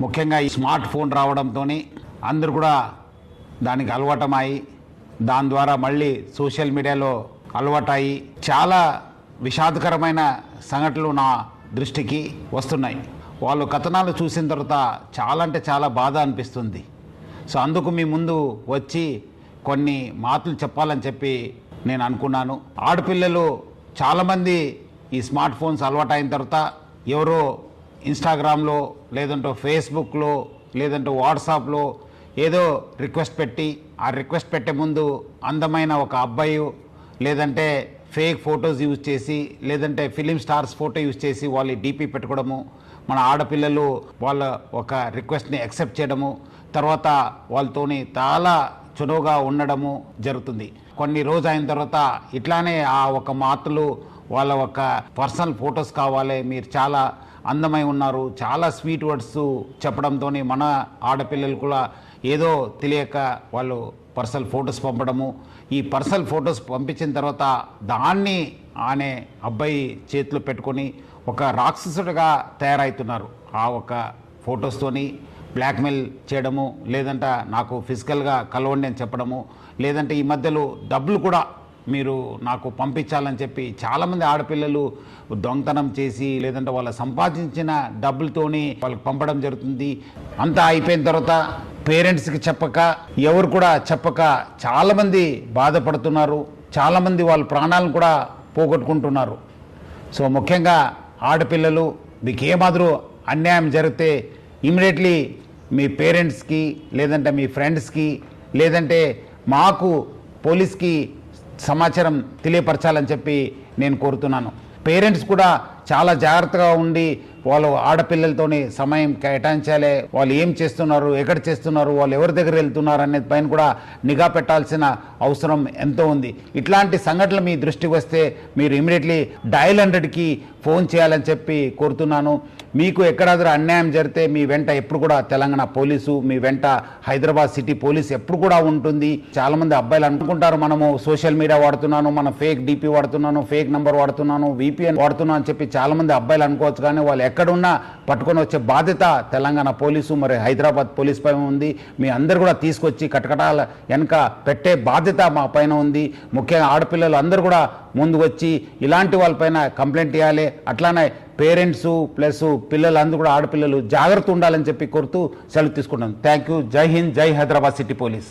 ముఖ్యంగా ఈ smart phone రావడంతో అందరూ కూడా దానికి అలవాటమై దాని ద్వారా మళ్ళీ సోషల్ మీడియాలో అలవాటయి చాలా విషాదకరమైన సంఘటనలు నా దృష్టికి వస్తున్నాయి. వాళ్ళు కథనాలు చూసిన తర్వాత చాలా అంటే చాలా బాధ అనిపిస్తుంది. సో అందుకు మీ ముందు వచ్చి కొన్ని మాటలు చెప్పాలని చెప్పి నేను అనుకున్నాను. ఆడపిల్లలు చాలామంది ఈ స్మార్ట్ ఫోన్స్ అలవాటు అయిన తర్వాత ఎవరో ఇన్స్టాగ్రామ్లో లేదంటే ఫేస్బుక్లో లేదంటే వాట్సాప్లో ఏదో రిక్వెస్ట్ పెట్టి ఆ రిక్వెస్ట్ పెట్టే ముందు అందమైన ఒక అబ్బాయి లేదంటే ఫేక్ ఫొటోస్ యూజ్ చేసి లేదంటే ఫిలిం స్టార్స్ ఫోటో యూజ్ చేసి వాళ్ళు డీపీ పెట్టుకోవడము, మన ఆడపిల్లలు వాళ్ళ ఒక రిక్వెస్ట్ని యాక్సెప్ట్ చేయడము, తర్వాత వాళ్ళతోని చాలా చురువుగా ఉండడము జరుగుతుంది. కొన్ని రోజు అయిన తర్వాత ఇట్లానే ఆ ఒక మాటలు వాళ్ళ ఒక పర్సనల్ ఫొటోస్ కావాలి, మీరు చాలా అందమై ఉన్నారు, చాలా స్వీట్ వర్డ్స్ చెప్పడంతో మన ఆడపిల్లలు కూడా ఏదో తెలియక వాళ్ళు పర్సనల్ ఫొటోస్ పంపడము. ఈ పర్సనల్ ఫొటోస్ పంపించిన తర్వాత దాన్ని ఆనే అబ్బాయి చేతిలో పెట్టుకొని ఒక రాక్షసుడిగా తయారవుతున్నారు. ఆ ఒక ఫొటోస్తోని బ్లాక్మెయిల్ చేయడము, లేదంటే నాకు ఫిజికల్గా కలవండి అని చెప్పడము, లేదంటే ఈ మధ్యలో డబ్బులు కూడా మీరు నాకు పంపించాలని చెప్పి చాలామంది ఆడపిల్లలు దొంగతనం చేసి లేదంటే వాళ్ళ సంపాదించిన డబ్బులతోని వాళ్ళకి పంపడం జరుగుతుంది. అంతా అయిపోయిన తర్వాత పేరెంట్స్కి చెప్పక ఎవరు కూడా చెప్పక చాలామంది బాధపడుతున్నారు, చాలామంది వాళ్ళ ప్రాణాలను కూడా పోగొట్టుకుంటున్నారు. సో ముఖ్యంగా ఆడపిల్లలు మీకు ఏమాదిరూ అన్యాయం జరిగితే ఇమీడియట్లీ మీ పేరెంట్స్కి లేదంటే మీ ఫ్రెండ్స్కి లేదంటే మాకు పోలీస్కి సమాచారం తెలియపరచాలని చెప్పి నేను కోరుతున్నాను. పేరెంట్స్ కూడా చాలా జాగ్రత్తగా ఉండి వాళ్ళు ఆడపిల్లలతోని సమయం కేటాయించాలి. వాళ్ళు ఏం చేస్తున్నారు, ఎక్కడ చేస్తున్నారు, వాళ్ళు ఎవరి దగ్గర వెళ్తున్నారు అనేది పైన కూడా నిఘా పెట్టాల్సిన అవసరం ఎంతో ఉంది. ఇట్లాంటి సంఘటనలు మీ దృష్టికి వస్తే మీరు ఇమీడియట్లీ డయల్ 100కి ఫోన్ చేయాలని చెప్పి కోరుతున్నాను. మీకు ఎక్కడాದರೂ అన్యాయం జరిగితే మీ వెంట ఎప్పుడు కూడా తెలంగాణ పోలీసు, మీ వెంట హైదరాబాద్ సిటీ పోలీసు ఎప్పుడు కూడా ఉంటుంది. చాలామంది అబ్బాయిలు అనుకుంటారు మనము సోషల్ మీడియా వాడుతున్నాను, మనం ఫేక్ డీపీ వాడుతున్నాను, ఫేక్ నెంబర్ వాడుతున్నాను, VPN వాడుతున్నాను అని చెప్పి చాలామంది అబ్బాయిలు అనుకోవచ్చు. కానీ వాళ్ళు ఎక్కడున్నా పట్టుకొని వచ్చే బాధ్యత తెలంగాణ పోలీసు మరి హైదరాబాద్ పోలీస్ పైన ఉంది. మీ అందరు కూడా తీసుకొచ్చి కటకటాల వెనక పెట్టే బాధ్యత మా పైన ఉంది. ముఖ్యంగా ఆడపిల్లలు అందరూ కూడా ముందు వచ్చి ఇలాంటి వాళ్ళపైన కంప్లైంట్ ఇవ్వాలి. అట్లానే పేరెంట్స్ ప్లస్ పిల్లలు అందరూ కూడా ఆడపిల్లలు జాగ్రత్త ఉండాలని చెప్పి కోరుతూ సెలవు తీసుకుంటాను. Thank you. జై హింద్, జై హైదరాబాద్ సిటీ పోలీస్.